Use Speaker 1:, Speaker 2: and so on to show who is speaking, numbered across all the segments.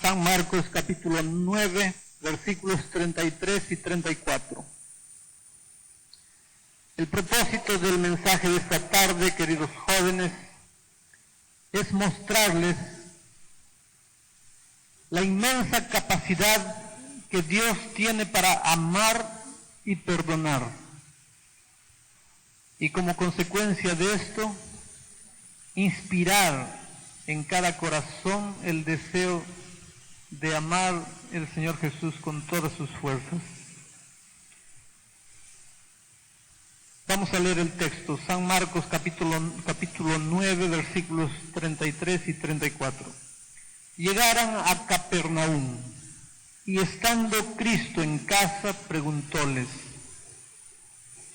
Speaker 1: San Marcos capítulo 9, versículos 33 y 34. El propósito del mensaje de esta tarde, queridos jóvenes, es mostrarles la inmensa capacidad que Dios tiene para amar y perdonar. Y como consecuencia de esto, inspirar en cada corazón el deseo de amar al Señor Jesús con todas sus fuerzas. Vamos a leer el texto, San Marcos capítulo 9, versículos 33 y 34. Llegaron a Capernaum, y estando Cristo en casa, preguntóles,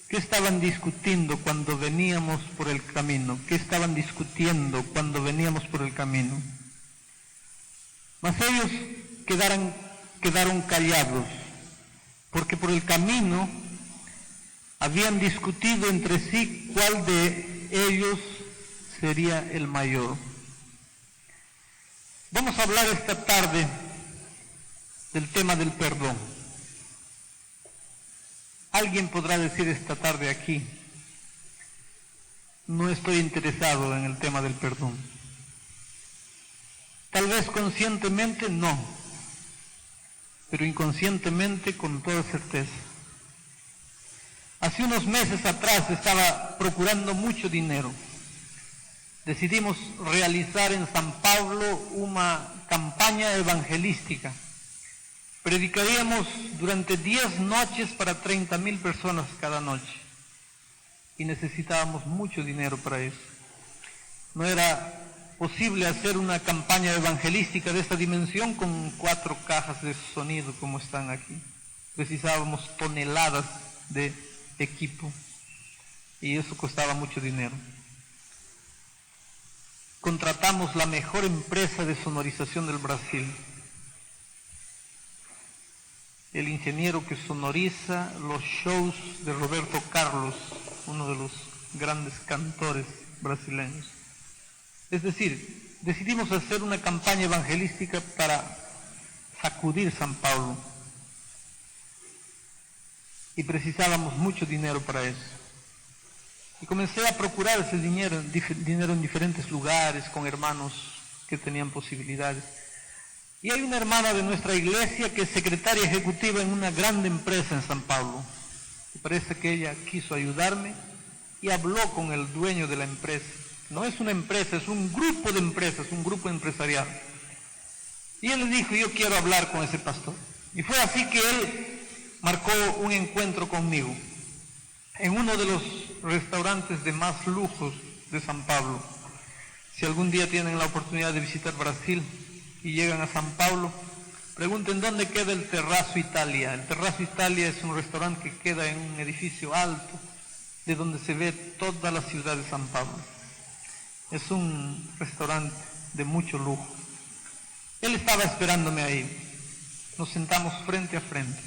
Speaker 1: ¿qué estaban discutiendo cuando veníamos por el camino? ¿Qué estaban discutiendo cuando veníamos por el camino? Mas ellos quedaron callados, porque por el camino habían discutido entre sí cuál de ellos sería el mayor. Vamos a hablar esta tarde del tema del perdón. Alguien podrá decir esta tarde aquí, no estoy interesado en el tema del perdón. Tal vez conscientemente no, pero inconscientemente con toda certeza. Hace unos meses atrás estaba procurando mucho dinero. Decidimos realizar en San Pablo una campaña evangelística. Predicaríamos durante 10 noches para 30,000 personas cada noche. Y necesitábamos mucho dinero para eso. No era posible hacer una campaña evangelística de esta dimensión con 4 cajas de sonido como están aquí. Precisábamos toneladas de equipo y eso costaba mucho dinero. Contratamos la mejor empresa de sonorización del Brasil. El ingeniero que sonoriza los shows de Roberto Carlos, uno de los grandes cantores brasileños. Es decir, decidimos hacer una campaña evangelística para sacudir San Pablo. Y precisábamos mucho dinero para eso. Y comencé a procurar ese dinero en diferentes lugares, con hermanos que tenían posibilidades. Y hay una hermana de nuestra iglesia que es secretaria ejecutiva en una grande empresa en San Pablo. Y parece que ella quiso ayudarme y habló con el dueño de la empresa. No es una empresa, es un grupo de empresas, un grupo empresarial. Y él le dijo, yo quiero hablar con ese pastor. Y fue así que él marcó un encuentro conmigo en uno de los restaurantes de más lujos de San Pablo. Si algún día tienen la oportunidad de visitar Brasil y llegan a San Pablo, pregunten dónde queda el Terrazzo Italia. El Terrazzo Italia es un restaurante que queda en un edificio alto, de donde se ve toda la ciudad de San Pablo. Es un restaurante de mucho lujo. Él estaba esperándome ahí. Nos sentamos frente a frente.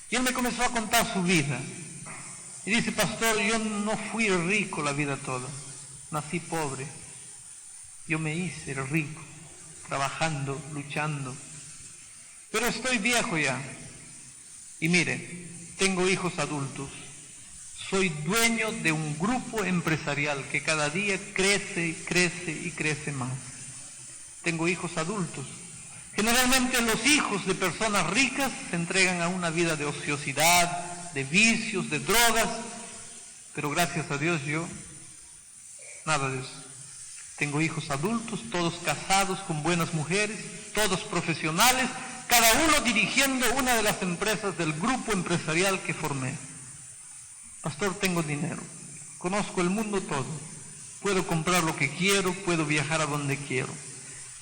Speaker 1: Y él me comenzó a contar su vida. Y dice, pastor, yo no fui rico la vida toda. Nací pobre. Yo me hice rico, trabajando, luchando. Pero estoy viejo ya. Y mire, tengo hijos adultos. Soy dueño de un grupo empresarial que cada día crece y crece y crece más. Tengo hijos adultos. Generalmente los hijos de personas ricas se entregan a una vida de ociosidad, de vicios, de drogas, pero gracias a Dios yo, nada de eso. Tengo hijos adultos, todos casados con buenas mujeres, todos profesionales, cada uno dirigiendo una de las empresas del grupo empresarial que formé. Pastor, tengo dinero, conozco el mundo todo, puedo comprar lo que quiero, puedo viajar a donde quiero.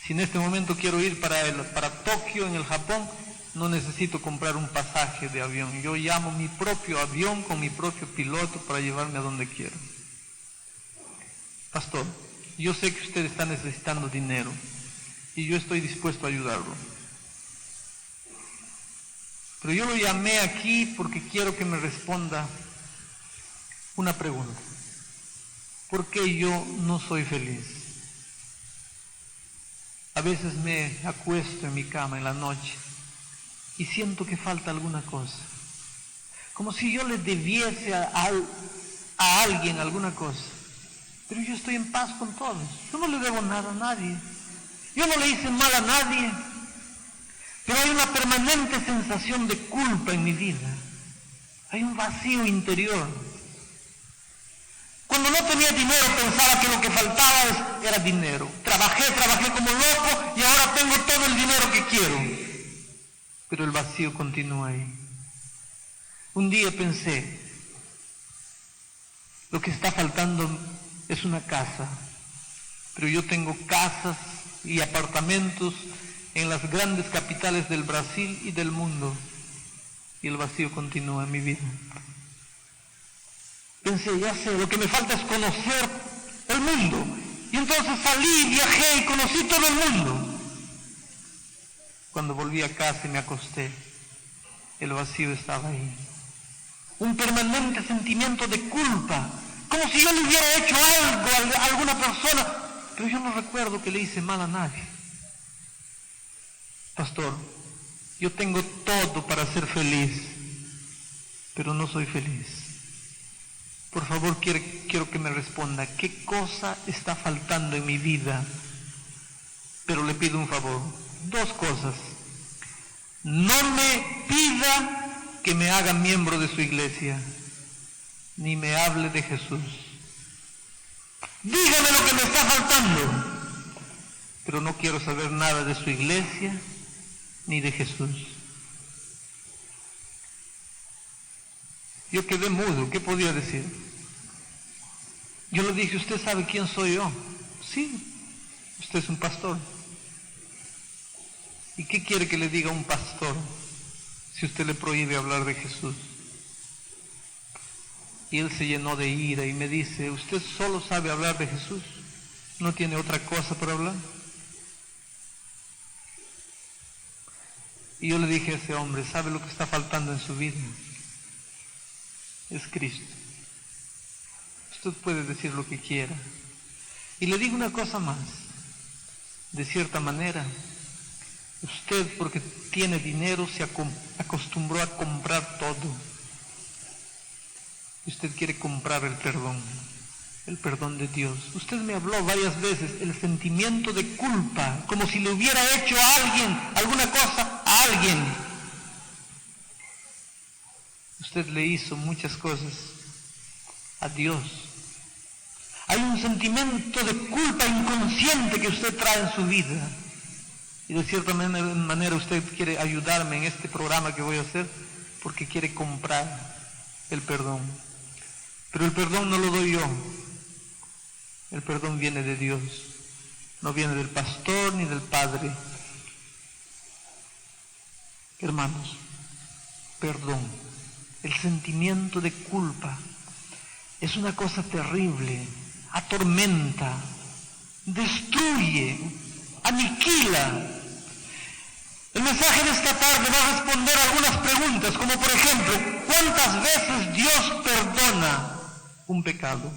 Speaker 1: Si en este momento quiero ir para Tokio, en el Japón, no necesito comprar un pasaje de avión. Yo llamo mi propio avión con mi propio piloto para llevarme a donde quiero. Pastor, yo sé que usted está necesitando dinero y yo estoy dispuesto a ayudarlo. Pero yo lo llamé aquí porque quiero que me responda una pregunta. ¿Por qué yo no soy feliz? A veces me acuesto en mi cama en la noche y siento que falta alguna cosa. Como si yo le debiese a alguien alguna cosa. Pero yo estoy en paz con todos. Yo no le debo nada a nadie. Yo no le hice mal a nadie. Pero hay una permanente sensación de culpa en mi vida. Hay un vacío interior. Cuando no tenía dinero pensaba que lo que faltaba era dinero. Trabajé como loco y ahora tengo todo el dinero que quiero. Pero el vacío continúa ahí. Un día pensé, lo que está faltando es una casa. Pero yo tengo casas y apartamentos en las grandes capitales del Brasil y del mundo. Y el vacío continúa en mi vida. Pensé, ya sé, lo que me falta es conocer el mundo. Y entonces salí, viajé y conocí todo el mundo. Cuando volví a casa y me acosté, el vacío estaba ahí. Un permanente sentimiento de culpa, como si yo le hubiera hecho algo a alguna persona, pero yo no recuerdo que le hice mal a nadie. Pastor, yo tengo todo para ser feliz, pero no soy feliz. Por favor, quiero que me responda, ¿qué cosa está faltando en mi vida? Pero le pido un favor, 2 cosas. No me pida que me haga miembro de su iglesia, ni me hable de Jesús. Dígame lo que me está faltando, pero no quiero saber nada de su iglesia, ni de Jesús. Yo quedé mudo, ¿qué podía decir? Yo le dije, ¿usted sabe quién soy yo? Sí, usted es un pastor. ¿Y qué quiere que le diga a un pastor si usted le prohíbe hablar de Jesús? Y él se llenó de ira y me dice, ¿usted solo sabe hablar de Jesús? ¿No tiene otra cosa para hablar? Y yo le dije a ese hombre, ¿sabe lo que está faltando en su vida? Es Cristo. Usted puede decir lo que quiera. Y le digo una cosa más. De cierta manera, usted porque tiene dinero se acostumbró a comprar todo. Usted quiere comprar el perdón de Dios. Usted me habló varias veces el sentimiento de culpa, como si le hubiera hecho a alguien, alguna cosa a alguien. Usted le hizo muchas cosas a Dios. Hay un sentimiento de culpa inconsciente que usted trae en su vida. Y de cierta manera usted quiere ayudarme en este programa que voy a hacer porque quiere comprar el perdón. Pero el perdón no lo doy yo. El perdón viene de Dios. No viene del pastor ni del padre. Hermanos, perdón. El sentimiento de culpa es una cosa terrible. Atormenta, destruye, aniquila. El mensaje de esta tarde va a responder algunas preguntas, como por ejemplo, ¿cuántas veces Dios perdona un pecado?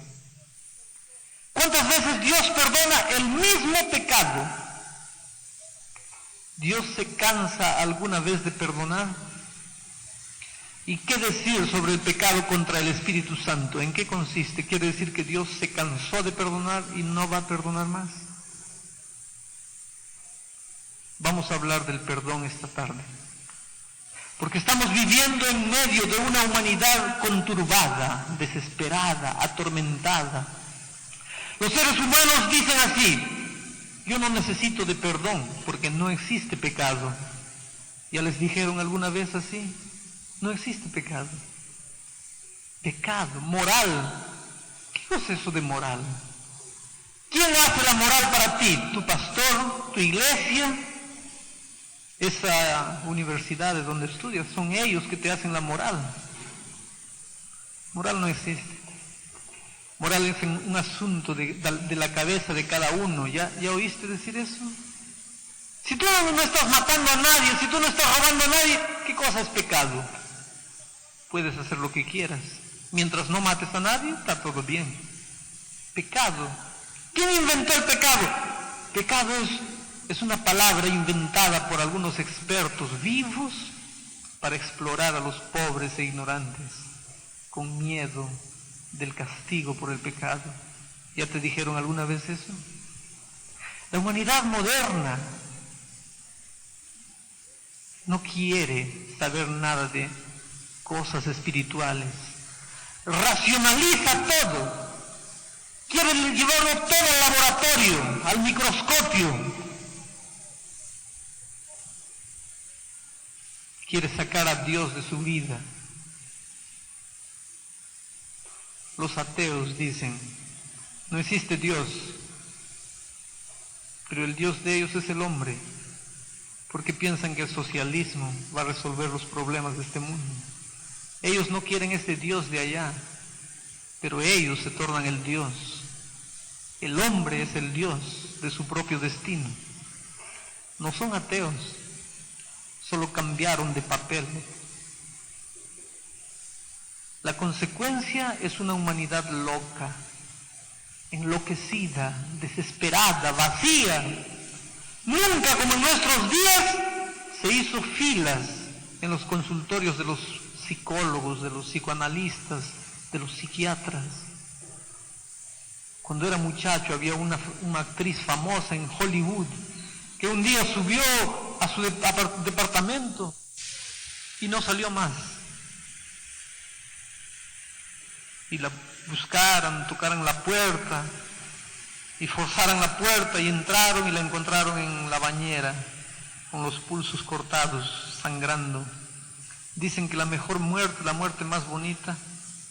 Speaker 1: ¿Cuántas veces Dios perdona el mismo pecado? ¿Dios se cansa alguna vez de perdonar? ¿Y qué decir sobre el pecado contra el Espíritu Santo? ¿En qué consiste? ¿Quiere decir que Dios se cansó de perdonar y no va a perdonar más? Vamos a hablar del perdón esta tarde. Porque estamos viviendo en medio de una humanidad conturbada, desesperada, atormentada. Los seres humanos dicen así, yo no necesito de perdón porque no existe pecado. ¿Ya les dijeron alguna vez así? No existe pecado. Pecado, moral. ¿Qué cosa es eso de moral? ¿Quién hace la moral para ti? ¿Tu pastor? ¿Tu iglesia? Esa universidad de donde estudias, son ellos que te hacen la moral. Moral no existe. Moral es un asunto de la cabeza de cada uno. ¿Ya oíste decir eso? Si tú no estás matando a nadie, si tú no estás robando a nadie, ¿qué cosa es pecado? Puedes hacer lo que quieras. Mientras no mates a nadie, está todo bien. Pecado. ¿Quién inventó el pecado? Pecado es es una palabra inventada por algunos expertos vivos para explorar a los pobres e ignorantes con miedo del castigo por el pecado. ¿Ya te dijeron alguna vez eso? La humanidad moderna no quiere saber nada de cosas espirituales. Racionaliza todo. Quiere llevarlo todo al laboratorio, al microscopio. Quiere sacar a Dios de su vida. Los ateos dicen, no existe Dios, pero el Dios de ellos es el hombre, porque piensan que el socialismo va a resolver los problemas de este mundo. Ellos no quieren ese Dios de allá, pero ellos se tornan el Dios. El hombre es el Dios de su propio destino. No son ateos, solo cambiaron de papel. La consecuencia es una humanidad loca, enloquecida, desesperada, vacía. Nunca como en nuestros días se hizo filas en los consultorios de los psicólogos, de los psicoanalistas, de los psiquiatras. Cuando era muchacho había una actriz famosa en Hollywood que un día subió a su departamento y no salió más. Y la buscaran, tocaran la puerta y forzaran la puerta y entraron y la encontraron en la bañera con los pulsos cortados, sangrando. Dicen que la mejor muerte, la muerte más bonita,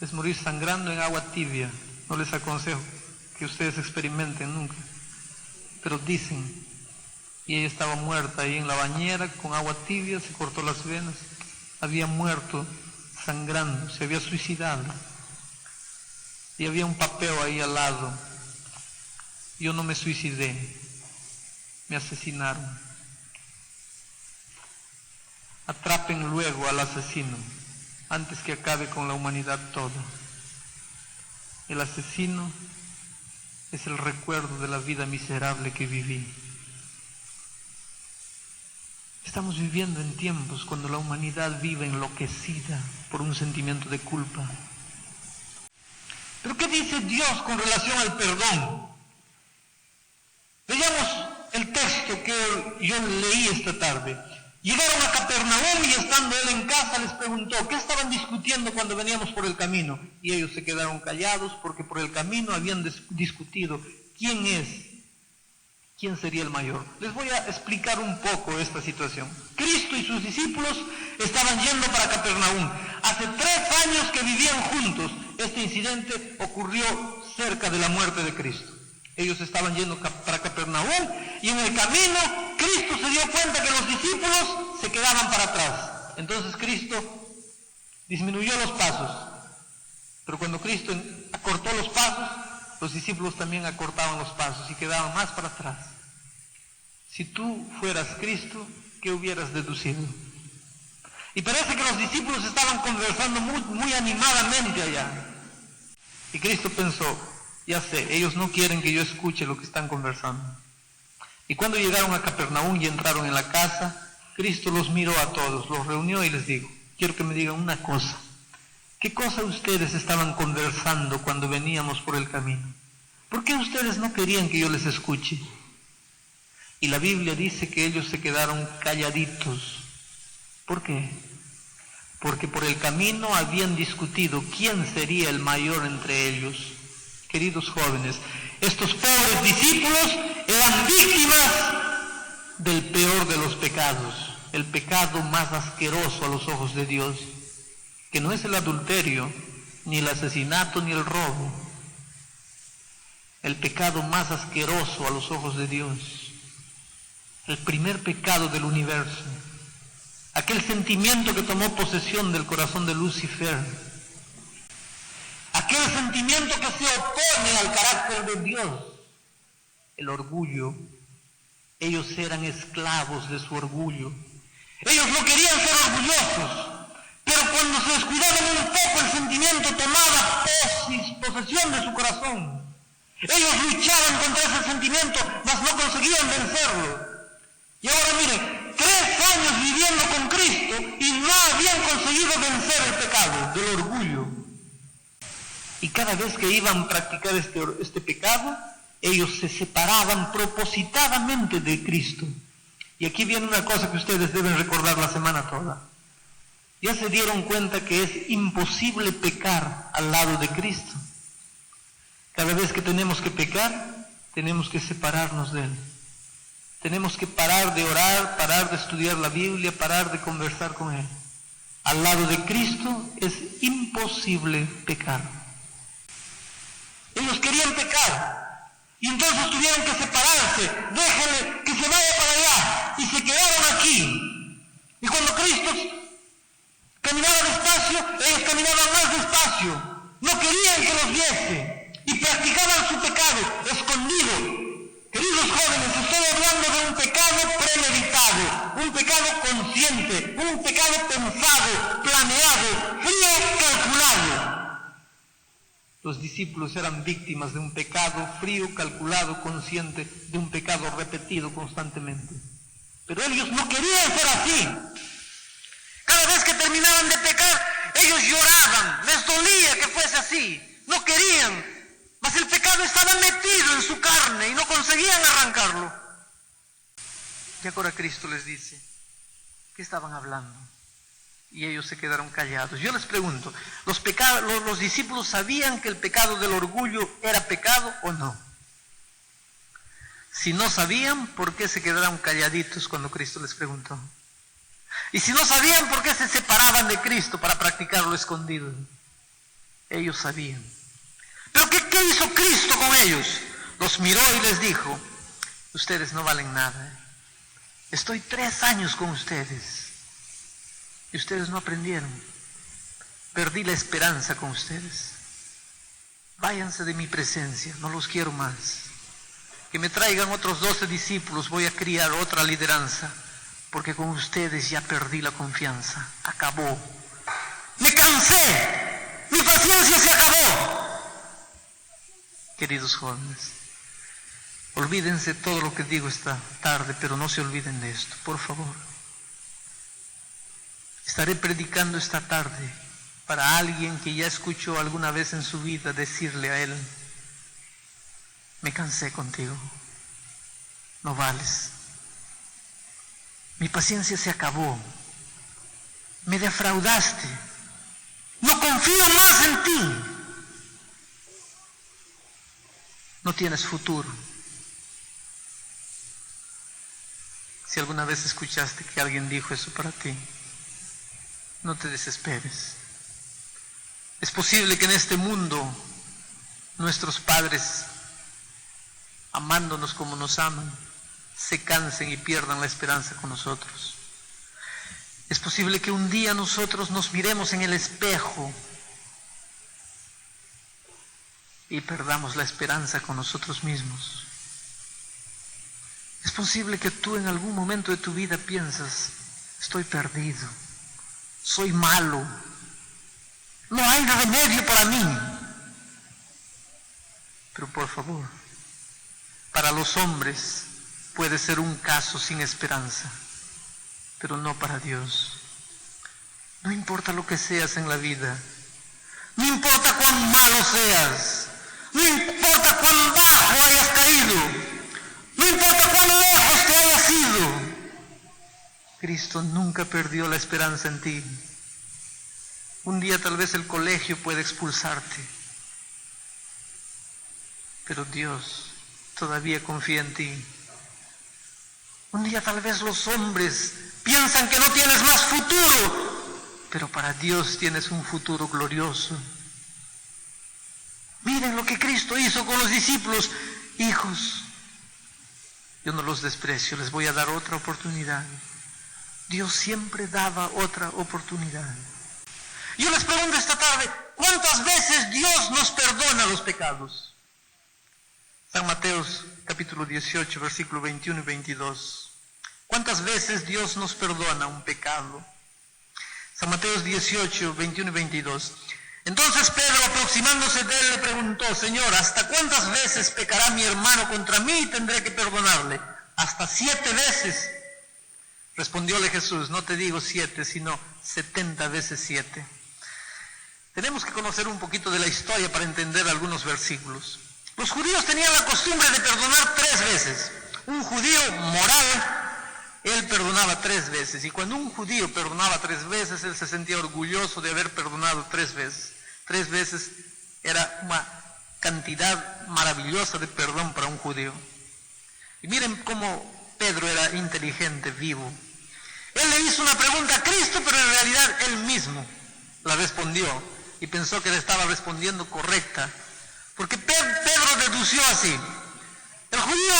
Speaker 1: es morir sangrando en agua tibia. No les aconsejo que ustedes experimenten nunca, pero dicen. Y ella estaba muerta ahí en la bañera con agua tibia, se cortó las venas, había muerto sangrando, se había suicidado. Y había un papel ahí al lado: yo no me suicidé, me asesinaron. Atrapen luego al asesino antes que acabe con la humanidad toda. El asesino es el recuerdo de la vida miserable que viví. Estamos viviendo en tiempos cuando la humanidad vive enloquecida por un sentimiento de culpa. ¿Pero qué dice Dios con relación al perdón? Veamos el texto que yo leí esta tarde. Llegaron a Capernaum y estando él en casa les preguntó, ¿qué estaban discutiendo cuando veníamos por el camino? Y ellos se quedaron callados porque por el camino habían discutido quién sería el mayor. Les voy a explicar un poco esta situación. Cristo y sus discípulos estaban yendo para Capernaum. Hace 3 años que vivían juntos. Este incidente ocurrió cerca de la muerte de Cristo. Ellos estaban yendo para Capernaum y en el camino Cristo se dio cuenta que los discípulos se quedaban para atrás. Entonces Cristo disminuyó los pasos. Pero cuando Cristo acortó los pasos, los discípulos también acortaban los pasos y quedaban más para atrás. Si tú fueras Cristo, ¿qué hubieras deducido? Y parece que los discípulos estaban conversando muy animadamente allá. Y Cristo pensó, ya sé, ellos no quieren que yo escuche lo que están conversando. Y cuando llegaron a Capernaum y entraron en la casa, Cristo los miró a todos, los reunió y les dijo, quiero que me digan una cosa. ¿Qué cosa ustedes estaban conversando cuando veníamos por el camino? ¿Por qué ustedes no querían que yo les escuche? Y la Biblia dice que ellos se quedaron calladitos. ¿Por qué? Porque por el camino habían discutido quién sería el mayor entre ellos. Queridos jóvenes, estos pobres discípulos eran víctimas del peor de los pecados, el pecado más asqueroso a los ojos de Dios, que no es el adulterio, ni el asesinato, ni el robo. El pecado más asqueroso a los ojos de Dios, el primer pecado del universo, aquel sentimiento que tomó posesión del corazón de Lucifer, aquel sentimiento que se opone al carácter de Dios, el orgullo. Ellos eran esclavos de su orgullo. Ellos no querían ser orgullosos, pero cuando se descuidaban un poco el sentimiento tomaba posesión de su corazón. Ellos luchaban contra ese sentimiento, mas no conseguían vencerlo. Y ahora miren, 3 años viviendo con Cristo y no habían conseguido vencer el pecado del orgullo. Y cada vez que iban a practicar este pecado, ellos se separaban propositadamente de Cristo. Y aquí viene una cosa que ustedes deben recordar la semana toda. Ya se dieron cuenta que es imposible pecar al lado de Cristo. Cada vez que tenemos que pecar, tenemos que separarnos de Él. Tenemos que parar de orar, parar de estudiar la Biblia, parar de conversar con Él. Al lado de Cristo es imposible pecar. Ellos querían pecar y entonces tuvieron que separarse. Déjenle que se vaya para allá, y se quedaron aquí. Y cuando Cristo caminaba despacio, ellos caminaban más despacio. No querían que los viese y practicaban su pecado escondido. Queridos jóvenes, estoy hablando de un pecado premeditado, un pecado consciente, un pecado pensado, planeado, frío, calculado. Los discípulos eran víctimas de un pecado frío, calculado, consciente, de un pecado repetido constantemente. Pero ellos no querían ser así. Cada vez que terminaban de pecar, ellos lloraban, les dolía que fuese así, no querían, mas el pecado estaba metido en su carne y no conseguían arrancarlo. Y ahora Cristo les dice, ¿qué estaban hablando? Y ellos se quedaron callados. Yo les pregunto, ¿los discípulos sabían que el pecado del orgullo era pecado o no? Si no sabían, ¿por qué se quedaron calladitos cuando Cristo les preguntó? Y si no sabían, ¿por qué se separaban de Cristo para practicarlo escondido? Ellos sabían. ¿Pero qué hizo Cristo con ellos? Los miró y les dijo, ustedes no valen nada. Estoy 3 años con ustedes y ustedes no aprendieron. Perdí la esperanza con ustedes. Váyanse de mi presencia, no los quiero más. Que me traigan otros 12 discípulos, voy a criar otra lideranza, porque con ustedes ya perdí la confianza. Acabó. Me cansé. Mi paciencia se acabó. Queridos jóvenes, olvídense todo lo que digo esta tarde, pero no se olviden de esto, por favor. Estaré predicando esta tarde para alguien que ya escuchó alguna vez en su vida decirle a él, me cansé contigo, no vales. Mi paciencia se acabó, me defraudaste, no confío más en ti. No tienes futuro. Si alguna vez escuchaste que alguien dijo eso para ti, no te desesperes. Es posible que en este mundo nuestros padres, amándonos como nos aman, se cansen y pierdan la esperanza con nosotros. Es posible que un día nosotros nos miremos en el espejo y perdamos la esperanza con nosotros mismos. Es posible que tú en algún momento de tu vida piensas, estoy perdido, soy malo, no hay remedio para mí. Pero por favor, para los hombres puede ser un caso sin esperanza, pero no para Dios. No importa lo que seas en la vida, no importa cuán malo seas, no importa cuán bajo hayas caído, no importa cuán lejos te hayas ido, Cristo nunca perdió la esperanza en ti. Un día tal vez el colegio puede expulsarte, pero Dios todavía confía en ti. Un día tal vez los hombres piensan que no tienes más futuro, pero para Dios tienes un futuro glorioso. Miren lo que Cristo hizo con los discípulos. Hijos, yo no los desprecio, les voy a dar otra oportunidad. Dios siempre daba otra oportunidad. Yo les pregunto esta tarde, ¿cuántas veces Dios nos perdona los pecados? San Mateo capítulo 18, versículo 21 y 22. ¿Cuántas veces Dios nos perdona un pecado? San Mateo 18, 21 y 22. Entonces Pedro, aproximándose de él, le preguntó, Señor, ¿hasta cuántas veces pecará mi hermano contra mí y tendré que perdonarle? ¿Hasta 7 veces? Respondióle Jesús, no te digo 7, sino 70 veces 7. Tenemos que conocer un poquito de la historia para entender algunos versículos. Los judíos tenían la costumbre de perdonar 3 veces. Un judío moral, él perdonaba 3 veces. Y cuando un judío perdonaba 3 veces, él se sentía orgulloso de haber perdonado 3 veces. 3 veces era una cantidad maravillosa de perdón para un judío. Y miren cómo Pedro era inteligente, vivo. Él le hizo una pregunta a Cristo, pero en realidad él mismo la respondió y pensó que le estaba respondiendo correcta. Porque Pedro dedució así: el judío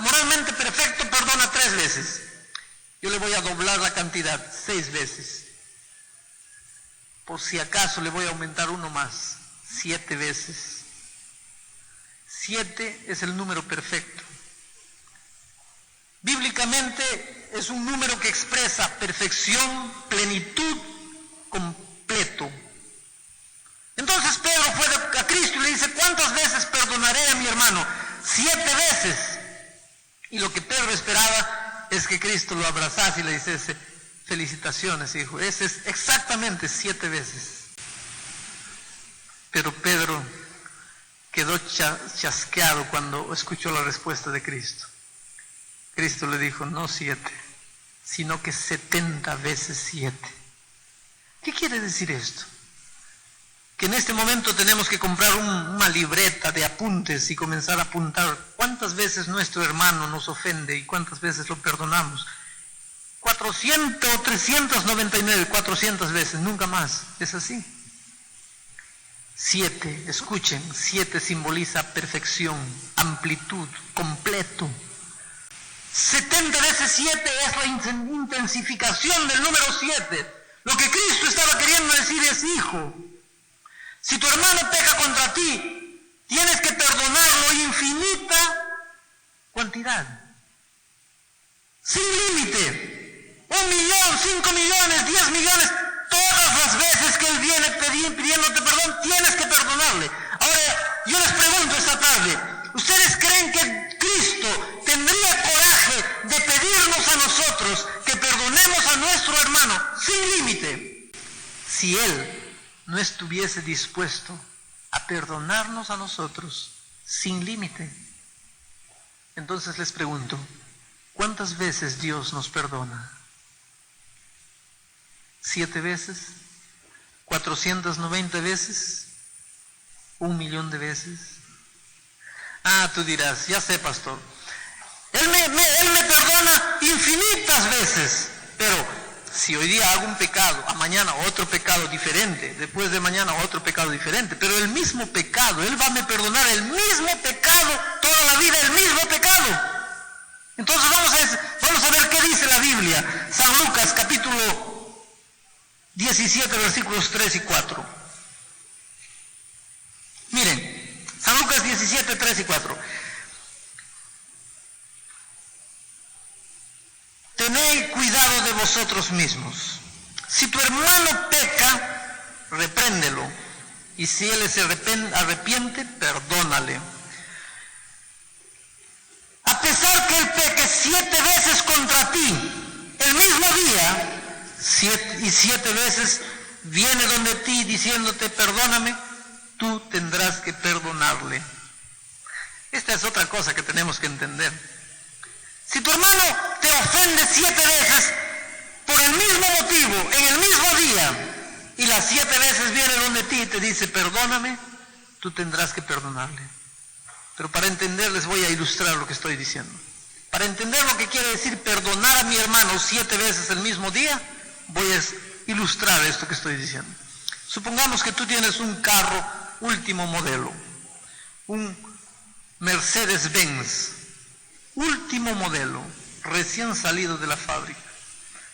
Speaker 1: moralmente perfecto perdona 3 veces. Yo le voy a doblar la cantidad, 6 veces. Por si acaso le voy a aumentar uno más, 7 veces. 7 es el número perfecto. Bíblicamente es un número que expresa perfección, plenitud, completo. Entonces Pedro fue a Cristo y le dice: ¿cuántas veces perdonaré a mi hermano? 7 veces. Y lo que Pedro esperaba es que Cristo lo abrazase y le dijese: felicitaciones, hijo. Ese es exactamente 7 veces. Pero Pedro quedó chasqueado cuando escuchó la respuesta de Cristo. Cristo le dijo: no 7, sino que 70 veces 7. ¿Qué quiere decir esto? Que en este momento tenemos que comprar una libreta de apuntes y comenzar a apuntar cuántas veces nuestro hermano nos ofende y cuántas veces lo perdonamos. 400 o 399, 400 veces, nunca más. Es así. 7, escuchen, 7 simboliza perfección, amplitud, completo. 70 veces 7 es la intensificación del número 7. Lo que Cristo estaba queriendo decir es: hijo, si tu hermano peca contra ti, tienes que perdonarlo infinita cantidad, sin límite. 1 millón, 5 millones, 10 millones, todas las veces que él viene pidiéndote perdón, tienes que perdonarle. Ahora, yo les pregunto esta tarde: ¿ustedes creen que Cristo tendría coraje de pedirnos a nosotros que perdonemos a nuestro hermano sin límite si Él no estuviese dispuesto a perdonarnos a nosotros sin límite? Entonces les pregunto: ¿cuántas veces Dios nos perdona? ¿7 veces? ¿490 veces? ¿1 millón de veces? Ah, tú dirás: ya sé, pastor, Él me perdona infinitas veces, pero si hoy día hago un pecado, a mañana otro pecado diferente, después de mañana otro pecado diferente, pero el mismo pecado, Él va a me perdonar el mismo pecado, toda la vida el mismo pecado. Entonces vamos a ver qué dice la Biblia. San Lucas capítulo 17 versículos 3 y 4. Miren, San Lucas 17, 3 y 4. Tened cuidado de vosotros mismos. Si tu hermano peca, repréndelo. Y si él se arrepiente, perdónale. A pesar que él peque 7 veces contra ti, el mismo día, 7 veces viene donde ti diciéndote: perdóname, tú tendrás que perdonarle. Esta es otra cosa que tenemos que entender. Si tu hermano te ofende 7 veces por el mismo motivo, en el mismo día, y las 7 veces viene donde ti y te dice: perdóname, tú tendrás que perdonarle. Pero para entender les voy a ilustrar lo que estoy diciendo. Para entender lo que quiere decir perdonar a mi hermano 7 veces el mismo día, voy a ilustrar esto que estoy diciendo. Supongamos que tú tienes un carro último modelo, un Mercedes-Benz, último modelo, recién salido de la fábrica.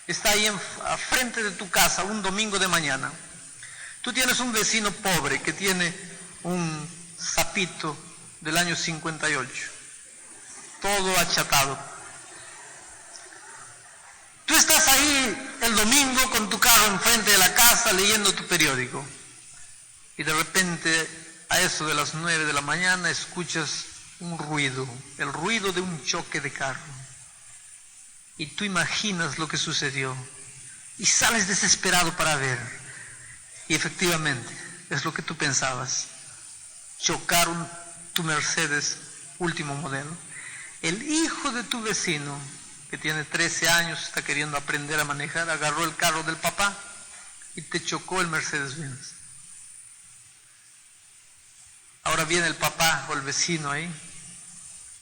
Speaker 1: Está ahí a frente de tu casa un domingo de mañana. Tú tienes un vecino pobre que tiene un Zapito del año 58, todo achatado. Tú estás ahí el domingo con tu carro enfrente de la casa leyendo tu periódico y de repente a eso de las 9 de la mañana escuchas un ruido, el ruido de un choque de carro. y tú imaginas lo que sucedió y sales desesperado para ver. Y efectivamente, es lo que tú pensabas. Chocaron tu Mercedes último modelo. El hijo de tu vecino, que tiene 13 años, está queriendo aprender a manejar, agarró el carro del papá y te chocó el Mercedes-Benz. Ahora viene el papá o el vecino ahí.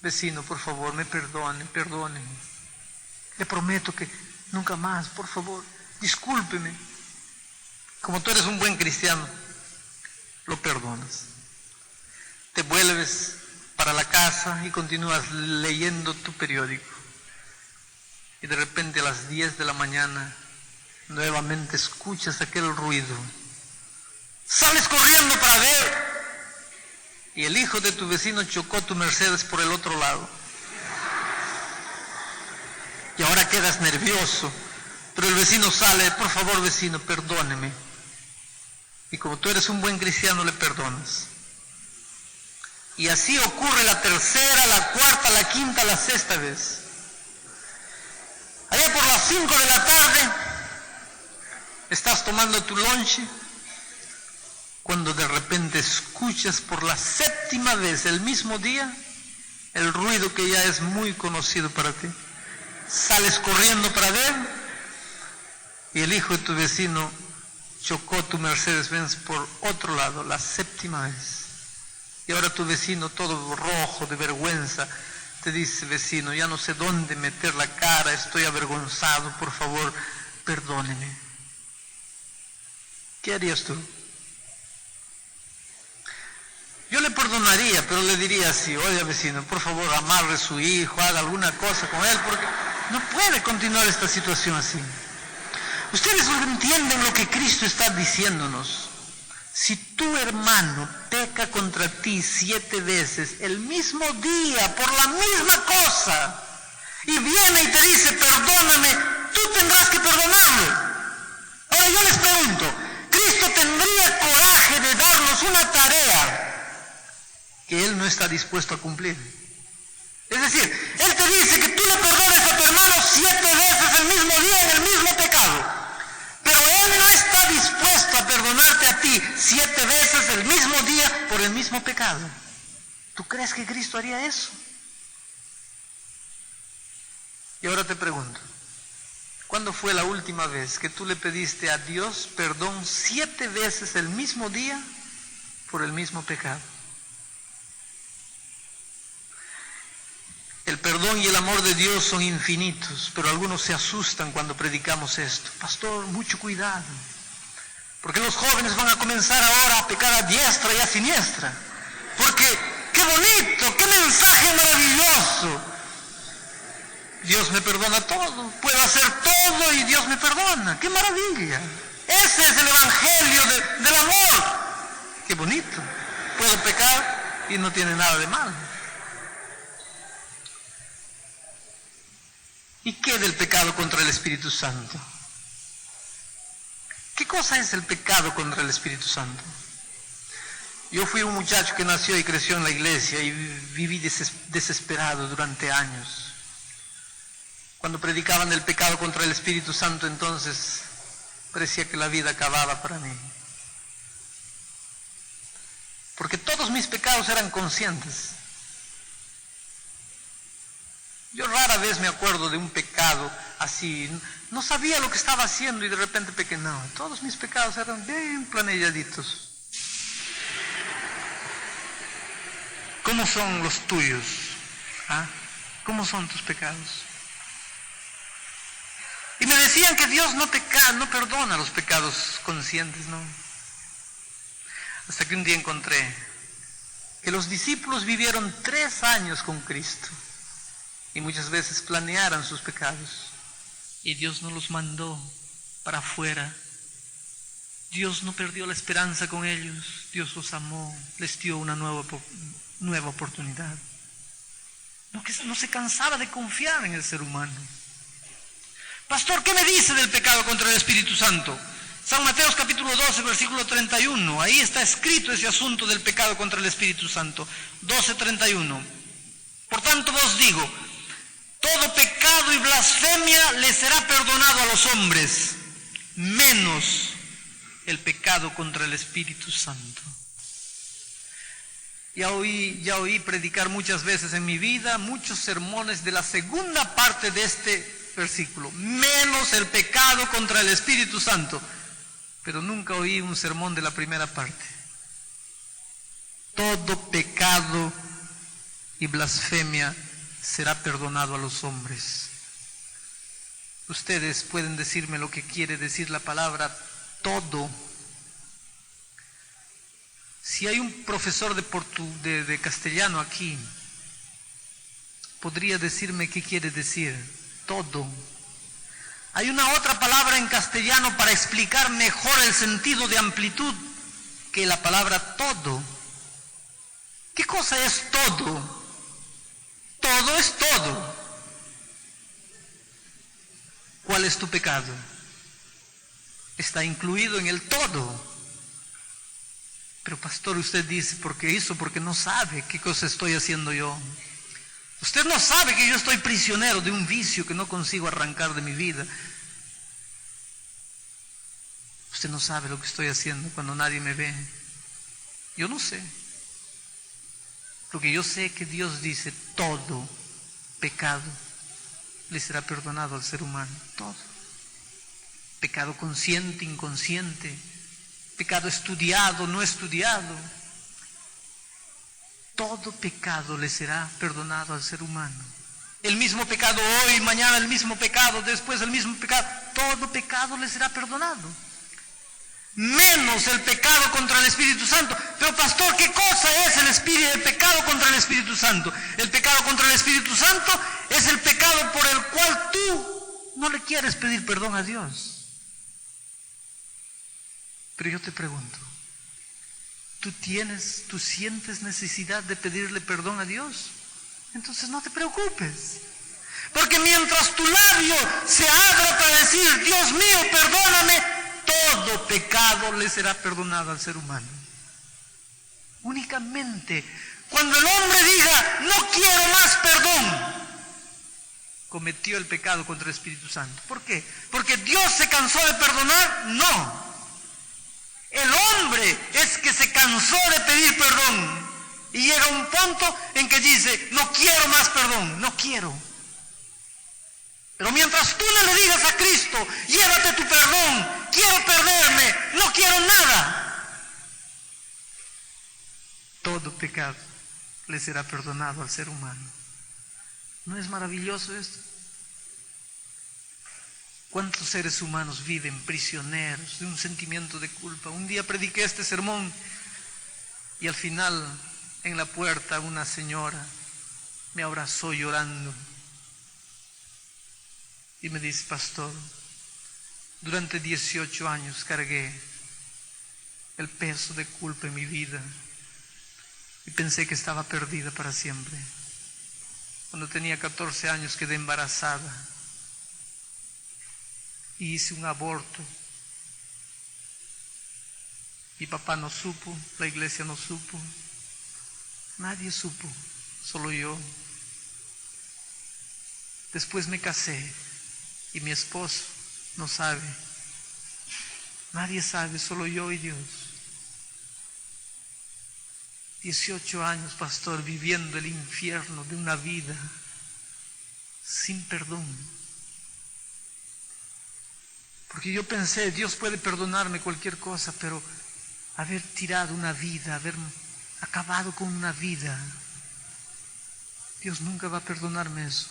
Speaker 1: Vecino, por favor, me perdone. Le prometo que nunca más, por favor, discúlpeme. Como tú eres un buen cristiano, lo perdonas. Te vuelves para la casa y continúas leyendo tu periódico. Y de repente a las 10 de la mañana nuevamente escuchas aquel ruido. Sales corriendo para ver. Y el hijo de tu vecino chocó tu Mercedes por el otro lado. Y ahora quedas nervioso. Pero el vecino sale, por favor vecino, perdóneme. Y como tú eres un buen cristiano, le perdonas. Y así ocurre la tercera, la cuarta, la quinta, la sexta vez. Allá por las 5 de la tarde, estás tomando tu lonche, cuando de repente escuchas por la 7ª vez el mismo día el ruido que ya es muy conocido para ti. Sales corriendo para ver y el hijo de tu vecino chocó tu Mercedes-Benz por otro lado, la 7ª vez. Y ahora tu vecino, todo rojo de vergüenza, te dice: vecino, ya no sé dónde meter la cara, estoy avergonzado, por favor, perdóneme. ¿Qué harías tú? Yo le perdonaría, pero le diría así: oye vecino, por favor, amarre a su hijo, haga alguna cosa con él, porque no puede continuar esta situación así. Ustedes no entienden lo que Cristo está diciéndonos. Si tu hermano peca contra ti 7 veces el mismo día por la misma cosa y viene y te dice perdóname, tú tendrás que perdonarlo. Ahora yo les pregunto, ¿Cristo tendría coraje de darnos una tarea que Él no está dispuesto a cumplir? Es decir, Él te dice que tú le perdones a tu hermano 7 veces el mismo día en el mismo pecado. Pero Él no está dispuesto a perdonarte a ti 7 veces el mismo día por el mismo pecado. ¿Tú crees que Cristo haría eso? Y ahora te pregunto, ¿cuándo fue la última vez que tú le pediste a Dios perdón 7 veces el mismo día por el mismo pecado? El perdón y el amor de Dios son infinitos, pero algunos se asustan cuando predicamos esto. Pastor, mucho cuidado, porque los jóvenes van a comenzar ahora a pecar a diestra y a siniestra. Porque, qué bonito, qué mensaje maravilloso. Dios me perdona todo, puedo hacer todo y Dios me perdona. ¡Qué maravilla! Ese es el evangelio del amor. ¡Qué bonito! Puedo pecar y no tiene nada de malo. ¿Y qué del pecado contra el Espíritu Santo? ¿Qué cosa es el pecado contra el Espíritu Santo? Yo fui un muchacho que nació y creció en la iglesia y viví desesperado durante años. Cuando predicaban del pecado contra el Espíritu Santo, entonces parecía que la vida acababa para mí. Porque todos mis pecados eran conscientes. Yo rara vez me acuerdo de un pecado así, no sabía lo que estaba haciendo y de repente pequé. No, todos mis pecados eran bien planilladitos. ¿Cómo son los tuyos? ¿Ah? ¿Cómo son tus pecados? Y me decían que Dios no perdona los pecados conscientes, ¿no? Hasta que un día encontré que los discípulos vivieron 3 años con Cristo. Y muchas veces planearan sus pecados. Y Dios no los mandó para afuera. Dios no perdió la esperanza con ellos. Dios los amó, les dio una nueva oportunidad. No se cansaba de confiar en el ser humano. Pastor, ¿qué me dice del pecado contra el Espíritu Santo? San Mateo capítulo 12, versículo 31. Ahí está escrito ese asunto del pecado contra el Espíritu Santo. 12:31. Por tanto vos digo, todo pecado y blasfemia le será perdonado a los hombres, menos el pecado contra el Espíritu Santo. Ya oí predicar muchas veces en mi vida, muchos sermones de la segunda parte de este versículo, menos el pecado contra el Espíritu Santo, pero nunca oí un sermón de la primera parte. Todo pecado y blasfemia será perdonado a los hombres. Ustedes pueden decirme lo que quiere decir la palabra todo. Si hay un profesor de castellano aquí, podría decirme qué quiere decir todo. Hay una otra palabra en castellano para explicar mejor el sentido de amplitud que la palabra todo. ¿Qué cosa es todo? Todo es todo. ¿Cuál es tu pecado? Está incluido en el todo. Pero pastor, usted dice, porque no sabe qué cosa estoy haciendo yo. Usted no sabe que yo estoy prisionero de un vicio que no consigo arrancar de mi vida. Usted no sabe lo que estoy haciendo cuando nadie me ve. Yo no sé. Porque yo sé que Dios dice, todo pecado le será perdonado al ser humano. Todo. Pecado consciente, inconsciente. Pecado estudiado, no estudiado. Todo pecado le será perdonado al ser humano. El mismo pecado hoy, mañana el mismo pecado, después el mismo pecado. Todo pecado le será perdonado. Menos el pecado contra el Espíritu Santo. Pero pastor, ¿qué cosa es el pecado contra el Espíritu Santo? El pecado contra el Espíritu Santo es el pecado por el cual tú no le quieres pedir perdón a Dios. Pero yo te pregunto, ¿tú sientes necesidad de pedirle perdón a Dios? Entonces no te preocupes. Porque mientras tu labio se abra para decir, Dios mío, perdóname, todo pecado le será perdonado al ser humano. Únicamente cuando el hombre diga, no quiero más perdón, cometió el pecado contra el Espíritu Santo. ¿Por qué? ¿Porque Dios se cansó de perdonar? No. El hombre es que se cansó de pedir perdón y llega un punto en que dice, no quiero más perdón, no quiero. Pero mientras tú no le digas a Cristo, llévate tu perdón, quiero perderme, no quiero nada, todo pecado le será perdonado al ser humano. ¿No es maravilloso esto? ¿Cuántos seres humanos viven prisioneros de un sentimiento de culpa? Un día prediqué este sermón y al final en la puerta una señora me abrazó llorando y me dice, pastor, durante 18 años cargué el peso de culpa en mi vida y pensé que estaba perdida para siempre. Cuando tenía 14 años quedé embarazada y hice un aborto. Mi papá no supo, la iglesia no supo, nadie supo, solo yo. Después me casé y mi esposo no sabe, nadie sabe, solo yo y Dios. 18 años, pastor, viviendo el infierno de una vida sin perdón. Porque yo pensé, Dios puede perdonarme cualquier cosa, pero haber tirado una vida, haber acabado con una vida, Dios nunca va a perdonarme eso.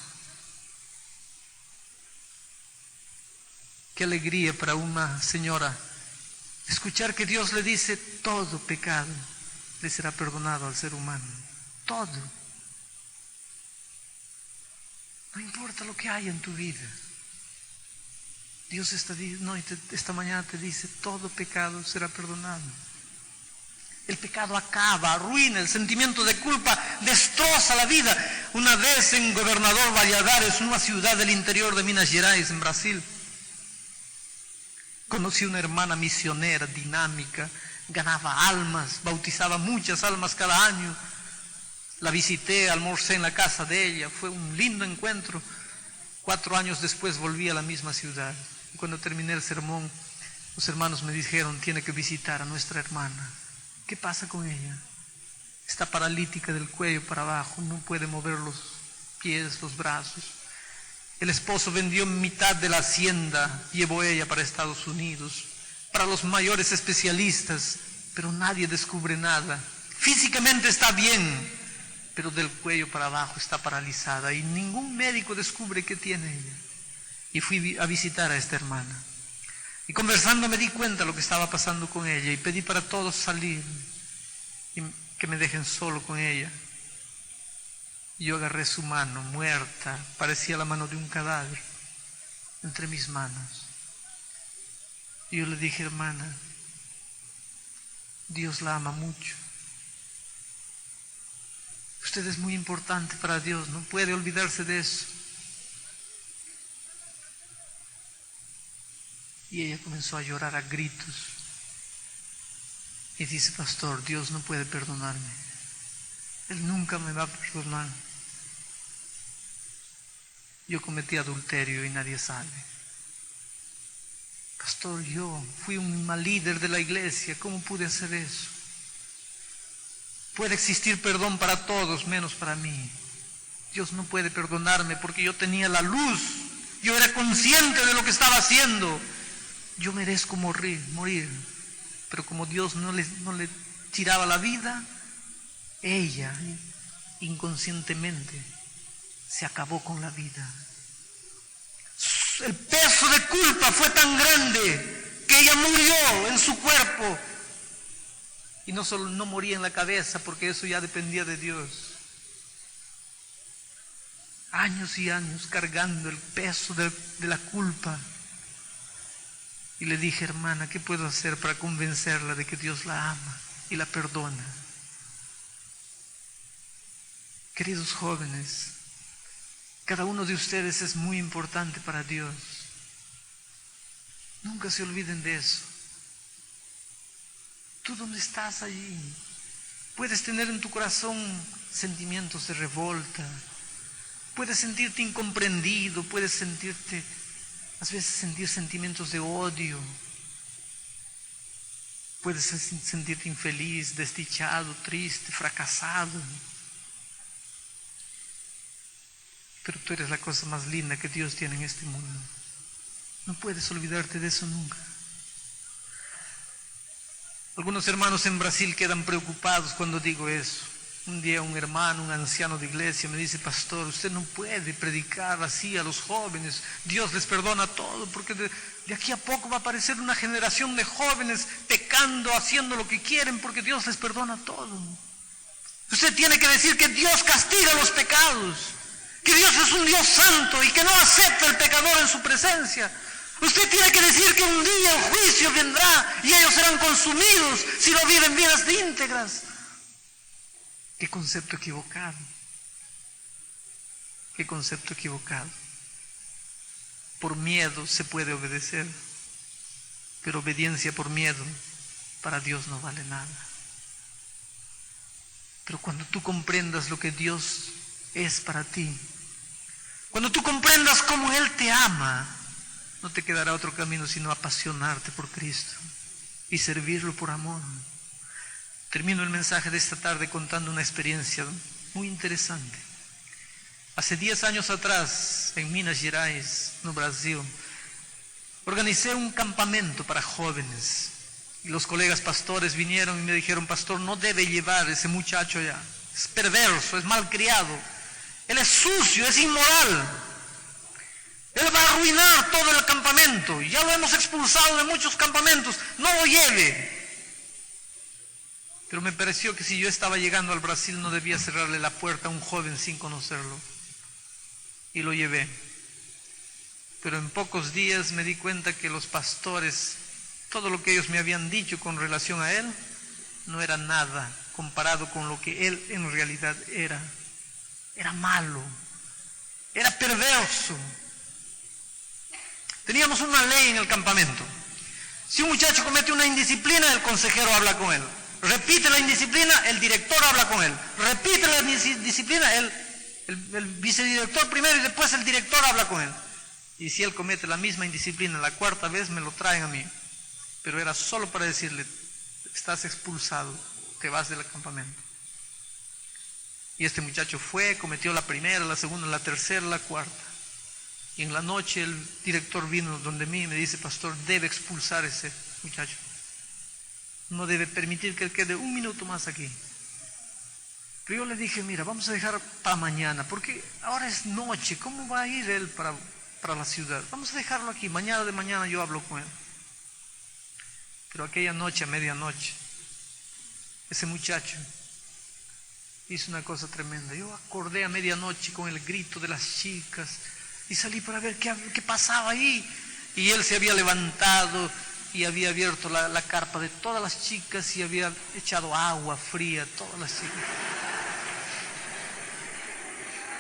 Speaker 1: Qué alegría para una señora escuchar que Dios le dice, todo pecado le será perdonado al ser humano. Todo. No importa lo que haya en tu vida. Dios esta mañana te dice, todo pecado será perdonado. El pecado acaba, arruina, el sentimiento de culpa destroza la vida. Una vez en Governador Valladares, una ciudad del interior de Minas Gerais, en Brasil, conocí una hermana misionera, dinámica, ganaba almas, bautizaba muchas almas cada año. La visité, almorcé en la casa de ella, fue un lindo encuentro. 4 años después volví a la misma ciudad. Y cuando terminé el sermón, los hermanos me dijeron, tiene que visitar a nuestra hermana. ¿Qué pasa con ella? Está paralítica del cuello para abajo, no puede mover los pies, los brazos. El esposo vendió mitad de la hacienda, llevó ella para Estados Unidos, para los mayores especialistas, pero nadie descubre nada. Físicamente está bien, pero del cuello para abajo está paralizada y ningún médico descubre qué tiene ella. Y fui a visitar a esta hermana. Y conversando me di cuenta de lo que estaba pasando con ella y pedí para todos salir y que me dejen solo con ella. Y yo agarré su mano, muerta, parecía la mano de un cadáver, entre mis manos. Y yo le dije, hermana, Dios la ama mucho. Usted es muy importante para Dios, no puede olvidarse de eso. Y ella comenzó a llorar a gritos. Y dice, pastor, Dios no puede perdonarme. Él nunca me va a perdonar. Yo cometí adulterio y nadie sabe. Pastor, yo fui un mal líder de la iglesia, ¿cómo pude hacer eso? Puede existir perdón para todos, menos para mí. Dios no puede perdonarme porque yo tenía la luz. Yo era consciente de lo que estaba haciendo. Yo merezco morir. Pero como Dios no le tiraba la vida, ella inconscientemente se acabó con la vida. El peso de culpa fue tan grande que ella murió en su cuerpo. Y no solo no moría en la cabeza, porque eso ya dependía de Dios. Años y años cargando el peso de la culpa. Y le dije, hermana, ¿qué puedo hacer para convencerla de que Dios la ama y la perdona? Queridos jóvenes, cada uno de ustedes es muy importante para Dios. Nunca se olviden de eso. Tú donde estás allí, puedes tener en tu corazón sentimientos de revolta, puedes sentirte incomprendido, puedes sentirte, a veces sentir sentimientos de odio, puedes sentirte infeliz, desdichado, triste, fracasado. Pero tú eres la cosa más linda que Dios tiene en este mundo. No puedes olvidarte de eso nunca. Algunos hermanos en Brasil quedan preocupados cuando digo eso. Un día un hermano, un anciano de iglesia me dice, pastor, usted no puede predicar así a los jóvenes. Dios les perdona todo, porque de aquí a poco va a aparecer una generación de jóvenes pecando, haciendo lo que quieren, porque Dios les perdona todo. Usted tiene que decir que Dios castiga los pecados, que Dios es un Dios santo y que no acepta el pecador en su presencia. Usted tiene que decir que un día el juicio vendrá y ellos serán consumidos si no viven vidas íntegras. Qué concepto equivocado. Qué concepto equivocado. Por miedo se puede obedecer, pero obediencia por miedo para Dios no vale nada. Pero cuando tú comprendas lo que Dios es para ti, cuando tú comprendas cómo Él te ama, no te quedará otro camino sino apasionarte por Cristo y servirlo por amor. Termino el mensaje de esta tarde contando una experiencia muy interesante. Hace 10 años atrás, en Minas Gerais, no Brasil, organicé un campamento para jóvenes. Y los colegas pastores vinieron y me dijeron, pastor, no debe llevar ese muchacho allá. Es perverso, es malcriado. Él es sucio, es inmoral. Él va a arruinar todo el campamento. Ya lo hemos expulsado de muchos campamentos. No lo lleve. Pero me pareció que si yo estaba llegando al Brasil no debía cerrarle la puerta a un joven sin conocerlo. Y lo llevé. Pero en pocos días me di cuenta que los pastores, todo lo que ellos me habían dicho con relación a él, no era nada comparado con lo que él en realidad era. Era malo. Era perverso. Teníamos una ley en el campamento. Si un muchacho comete una indisciplina, el consejero habla con él. Repite la indisciplina, el director habla con él. Repite la indisciplina, él El vicedirector primero y después el director habla con él. Y si él comete la misma indisciplina la cuarta vez, me lo traen a mí. Pero era solo para decirle, estás expulsado, te vas del campamento. Y este muchacho fue, cometió la primera, la segunda, la tercera, la cuarta. Y en la noche el director vino donde mí y me dice, pastor, debe expulsar a ese muchacho. No debe permitir que él quede un minuto más aquí. Pero yo le dije, mira, vamos a dejar para mañana, porque ahora es noche, ¿cómo va a ir él para la ciudad? Vamos a dejarlo aquí, mañana de mañana yo hablo con él. Pero aquella noche, a medianoche, ese muchacho hizo una cosa tremenda. Yo acordé a medianoche con el grito de las chicas y salí para ver qué pasaba ahí. Y él se había levantado y había abierto la carpa de todas las chicas y había echado agua fría a todas las chicas.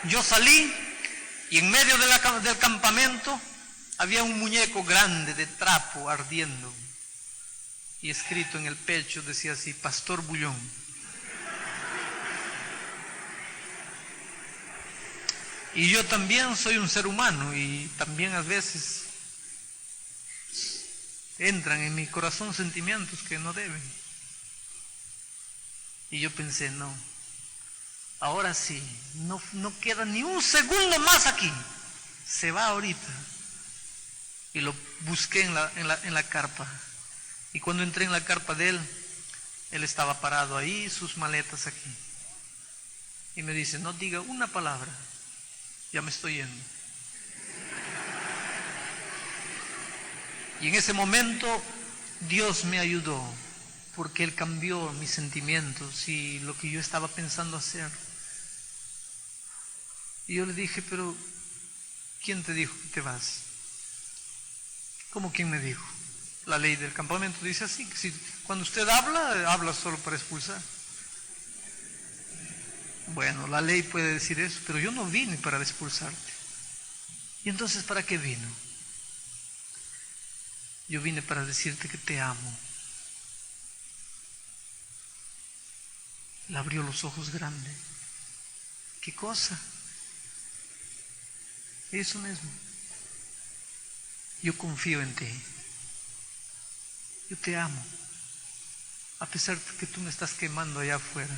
Speaker 1: Yo salí y en medio del campamento había un muñeco grande de trapo ardiendo. Y escrito en el pecho decía así, Pastor Bullón. Y yo también soy un ser humano y también a veces entran en mi corazón sentimientos que no deben. Y yo pensé, no, ahora sí, no queda ni un segundo más aquí. Se va ahorita. Y lo busqué en la carpa. Y cuando entré en la carpa de él estaba parado ahí, sus maletas aquí. Y me dice, no diga una palabra, ya me estoy yendo. Y en ese momento Dios me ayudó, porque Él cambió mis sentimientos y lo que yo estaba pensando hacer. Y yo le dije, pero ¿quién te dijo que te vas? ¿Cómo quién me dijo? La ley del campamento dice así, que si, cuando usted habla solo para expulsar. Bueno, la ley puede decir eso, pero yo no vine para expulsarte. ¿Y entonces para qué vino? Yo vine para decirte que te amo. Él abrió los ojos grandes. ¿Qué cosa? Eso mismo. Yo confío en ti. Yo te amo, a pesar de que tú me estás quemando allá afuera.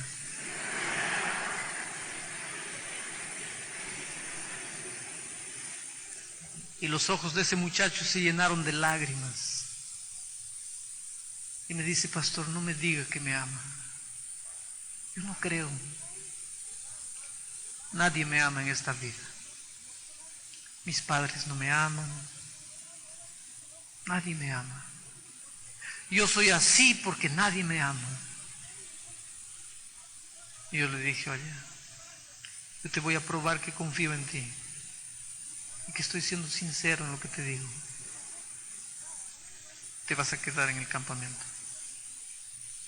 Speaker 1: Y los ojos de ese muchacho se llenaron de lágrimas. Y me dice, pastor, no me diga que me ama. Yo no creo. Nadie me ama en esta vida. Mis padres no me aman. Nadie me ama. Yo soy así porque nadie me ama. Y yo le dije, oye, yo te voy a probar que confío en ti y que estoy siendo sincero en lo que te digo. Te vas a quedar en el campamento.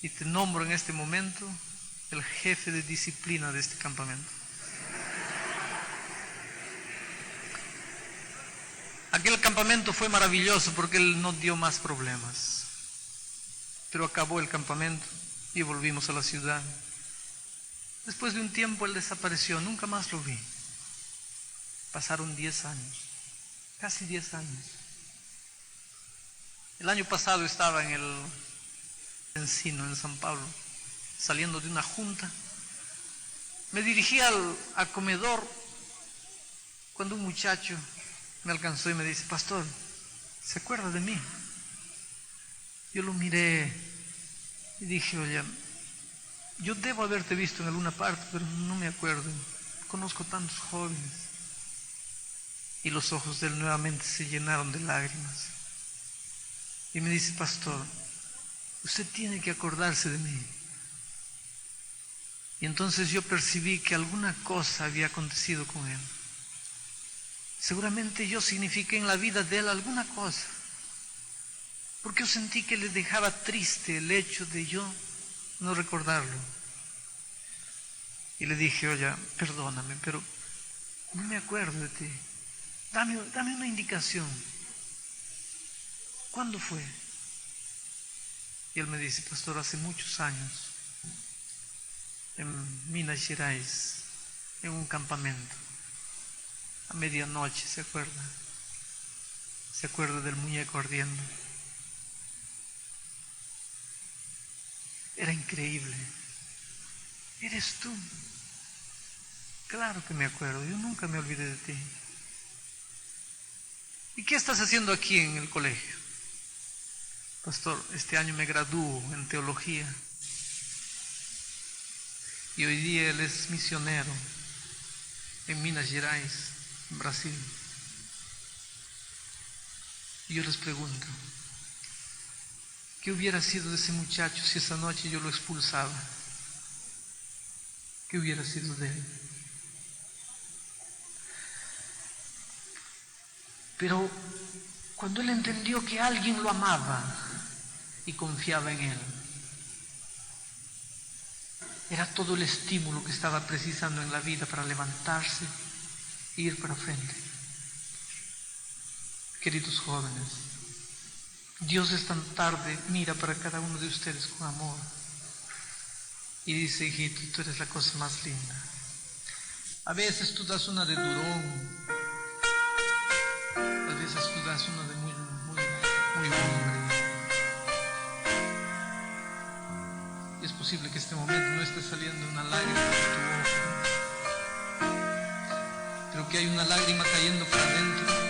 Speaker 1: Y te nombro en este momento el jefe de disciplina de este campamento. Aquel campamento fue maravilloso porque él no dio más problemas. Pero acabó el campamento y volvimos a la ciudad. Después de un tiempo él desapareció, nunca más lo vi. Pasaron 10 años, casi 10 años. El año pasado estaba en el Encino, en San Pablo, saliendo de una junta. Me dirigí al comedor cuando un muchacho me alcanzó y me dice, pastor, ¿se acuerda de mí? Yo lo miré y dije, oye, yo debo haberte visto en alguna parte, pero no me acuerdo. Conozco tantos jóvenes. Y los ojos de él nuevamente se llenaron de lágrimas. Y me dice, pastor, usted tiene que acordarse de mí. Y entonces yo percibí que alguna cosa había acontecido con él. Seguramente yo signifiqué en la vida de él alguna cosa. Porque yo sentí que le dejaba triste el hecho de yo no recordarlo. Y le dije, oye, perdóname, pero no me acuerdo de ti. Dame una indicación. ¿Cuándo fue? Y él me dice, pastor, hace muchos años, en Minas Gerais, en un campamento. A medianoche, ¿se acuerda? Se acuerda del muñeco ardiendo. Era increíble. Eres tú. Claro que me acuerdo, yo nunca me olvidé de ti. ¿Y qué estás haciendo aquí en el colegio? Pastor, este año me gradúo en teología. Y hoy día él es misionero en Minas Gerais, en Brasil. Y yo les pregunto, ¿qué hubiera sido de ese muchacho si esa noche yo lo expulsaba? ¿Qué hubiera sido de él? Pero cuando él entendió que alguien lo amaba y confiaba en él, era todo el estímulo que estaba precisando en la vida para levantarse e ir para frente. Queridos jóvenes, Dios esta tarde mira para cada uno de ustedes con amor y dice, hijito, tú eres la cosa más linda. A veces tú das una de durón, a veces tú das una de muy hombre. Y es posible que este momento no esté saliendo una lágrima de tu ojo, pero que hay una lágrima cayendo para adentro.